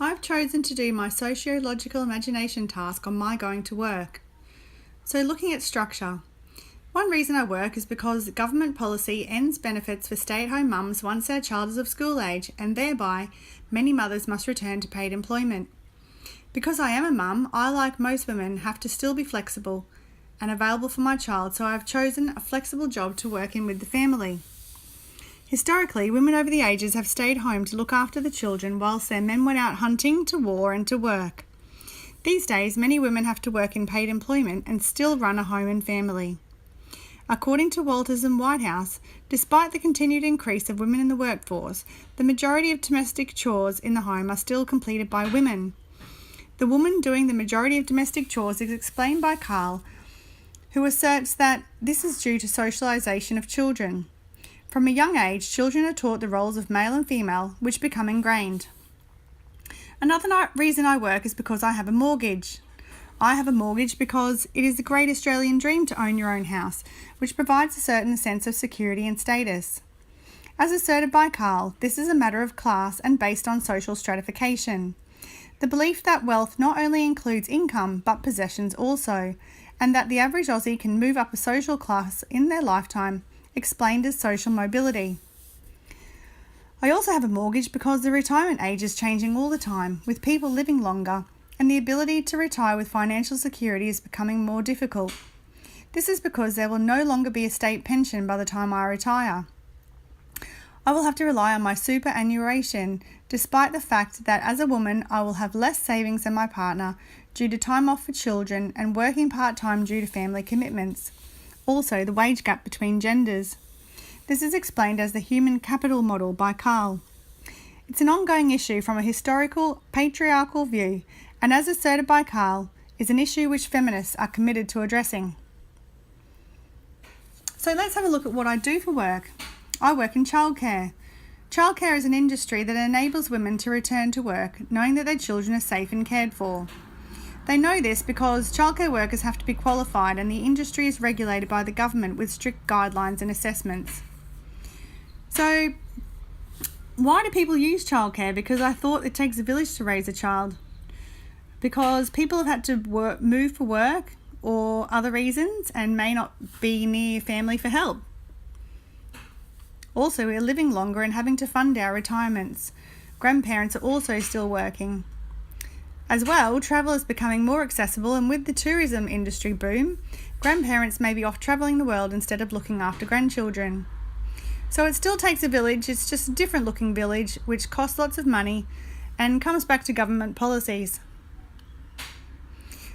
I've chosen to do my sociological imagination task on my going to work. So looking at structure. One reason I work is because government policy ends benefits for stay-at-home mums once their child is of school age, and thereby many mothers must return to paid employment. Because I am a mum, I, like most women, have to still be flexible and available for my child, so I've chosen a flexible job to work in with the family. Historically, women over the ages have stayed home to look after the children whilst their men went out hunting, to war and to work. These days, many women have to work in paid employment and still run a home and family. According to Walters and Whitehouse, despite the continued increase of women in the workforce, the majority of domestic chores in the home are still completed by women. The woman doing the majority of domestic chores is explained by Carl, who asserts that this is due to socialisation of children. From a young age, children are taught the roles of male and female, which become ingrained. Another reason I work is because I have a mortgage. I have a mortgage because it is the great Australian dream to own your own house, which provides a certain sense of security and status. As asserted by Carl, this is a matter of class and based on social stratification. The belief that wealth not only includes income but possessions also, and that the average Aussie can move up a social class in their lifetime, explained as social mobility. I also have a mortgage because the retirement age is changing all the time, with people living longer, and the ability to retire with financial security is becoming more difficult. This is because there will no longer be a state pension by the time I retire. I will have to rely on my superannuation, despite the fact that as a woman I will have less savings than my partner due to time off for children and working part-time due to family commitments. Also, the wage gap between genders. This is explained as the human capital model by Carl. It's an ongoing issue from a historical, patriarchal view, and as asserted by Carl, is an issue which feminists are committed to addressing. So let's have a look at what I do for work. I work in childcare. Childcare is an industry that enables women to return to work knowing that their children are safe and cared for. They know this because childcare workers have to be qualified and the industry is regulated by the government with strict guidelines and assessments. So, why do people use childcare? Because I thought it takes a village to raise a child. Because people have had to move for work or other reasons and may not be near family for help. Also, we are living longer and having to fund our retirements. Grandparents are also still working. As well, travel is becoming more accessible, and with the tourism industry boom, grandparents may be off travelling the world instead of looking after grandchildren. So it still takes a village, it's just a different looking village which costs lots of money and comes back to government policies.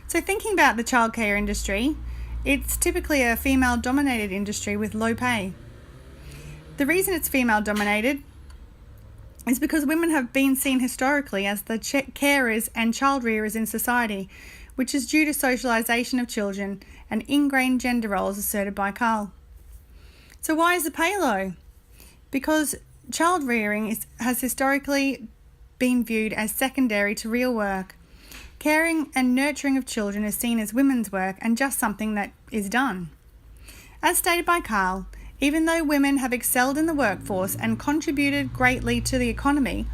So thinking about the childcare industry, it's typically a female dominated industry with low pay. The reason it's female dominated is because women have been seen historically as the carers and child rearers in society, which is due to socialisation of children and ingrained gender roles asserted by Carl. So why is the pay low? Because child rearing has historically been viewed as secondary to real work. Caring and nurturing of children is seen as women's work and just something that is done. As stated by Carl, even though women have excelled in the workforce and contributed greatly to the economy,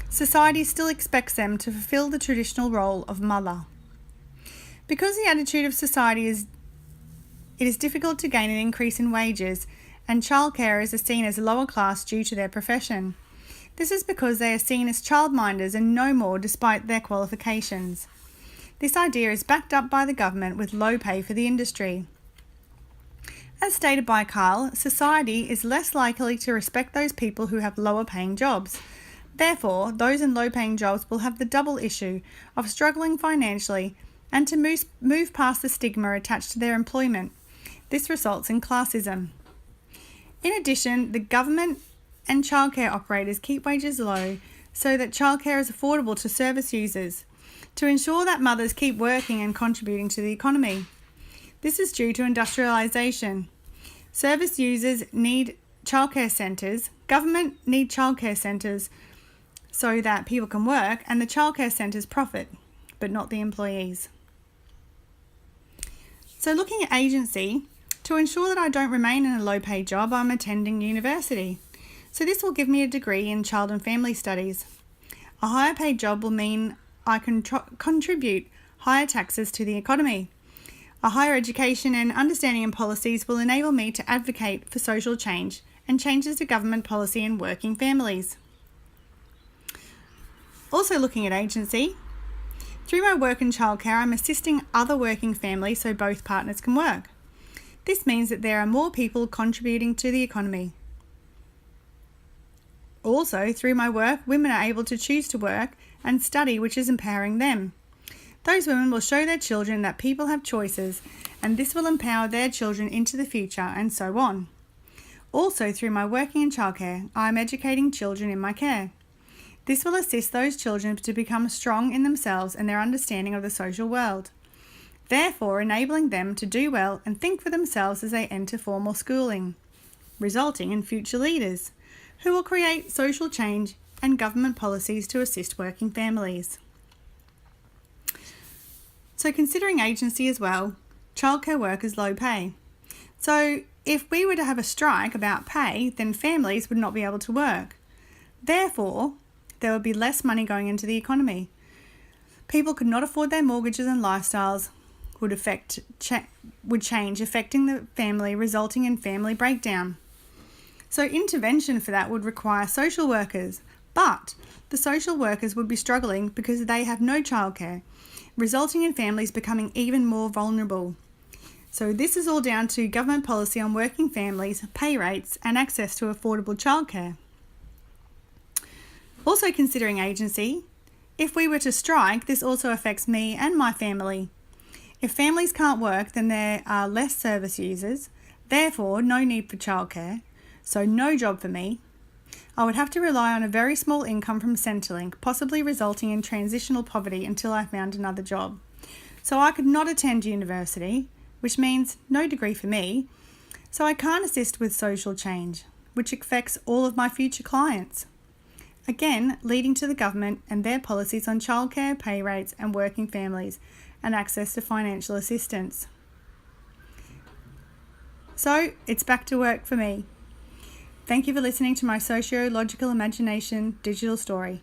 society still expects them to fulfill the traditional role of mother. Because the attitude of society is it is difficult to gain an increase in wages, and childcarers are seen as lower class due to their profession. This is because they are seen as childminders and no more despite their qualifications. This idea is backed up by the government with low pay for the industry. As stated by Carl, society is less likely to respect those people who have lower paying jobs. Therefore, those in low paying jobs will have the double issue of struggling financially and to move past the stigma attached to their employment. This results in classism. In addition, the government and childcare operators keep wages low so that childcare is affordable to service users, to ensure that mothers keep working and contributing to the economy. This is due to industrialisation. Service users need childcare centres, government need childcare centres so that people can work, and the childcare centres profit, but not the employees. So looking at agency, to ensure that I don't remain in a low-paid job, I'm attending university. So this will give me a degree in child and family studies. A higher paid job will mean I can contribute higher taxes to the economy. A higher education and understanding in policies will enable me to advocate for social change and changes to government policy and working families. Also looking at agency. Through my work in childcare, I'm assisting other working families so both partners can work. This means that there are more people contributing to the economy. Also, through my work, women are able to choose to work and study, which is empowering them. Those women will show their children that people have choices, and this will empower their children into the future, and so on. Also, through my working in childcare, I am educating children in my care. This will assist those children to become strong in themselves and their understanding of the social world, therefore enabling them to do well and think for themselves as they enter formal schooling, resulting in future leaders who will create social change and government policies to assist working families. So considering agency as well, childcare work is low pay. So if we were to have a strike about pay, then families would not be able to work. Therefore, there would be less money going into the economy. People could not afford their mortgages and lifestyles would change, affecting the family, resulting in family breakdown. So intervention for that would require social workers, but the social workers would be struggling because they have no childcare, resulting in families becoming even more vulnerable. So this is all down to government policy on working families, pay rates, and access to affordable childcare. Also considering agency, if we were to strike, this also affects me and my family. If families can't work, then there are less service users, therefore no need for childcare, so no job for me. I would have to rely on a very small income from Centrelink, possibly resulting in transitional poverty until I found another job. So I could not attend university, which means no degree for me, so I can't assist with social change, which affects all of my future clients. Again, leading to the government and their policies on childcare, pay rates and working families and access to financial assistance. So it's back to work for me. Thank you for listening to my Sociological Imagination digital story.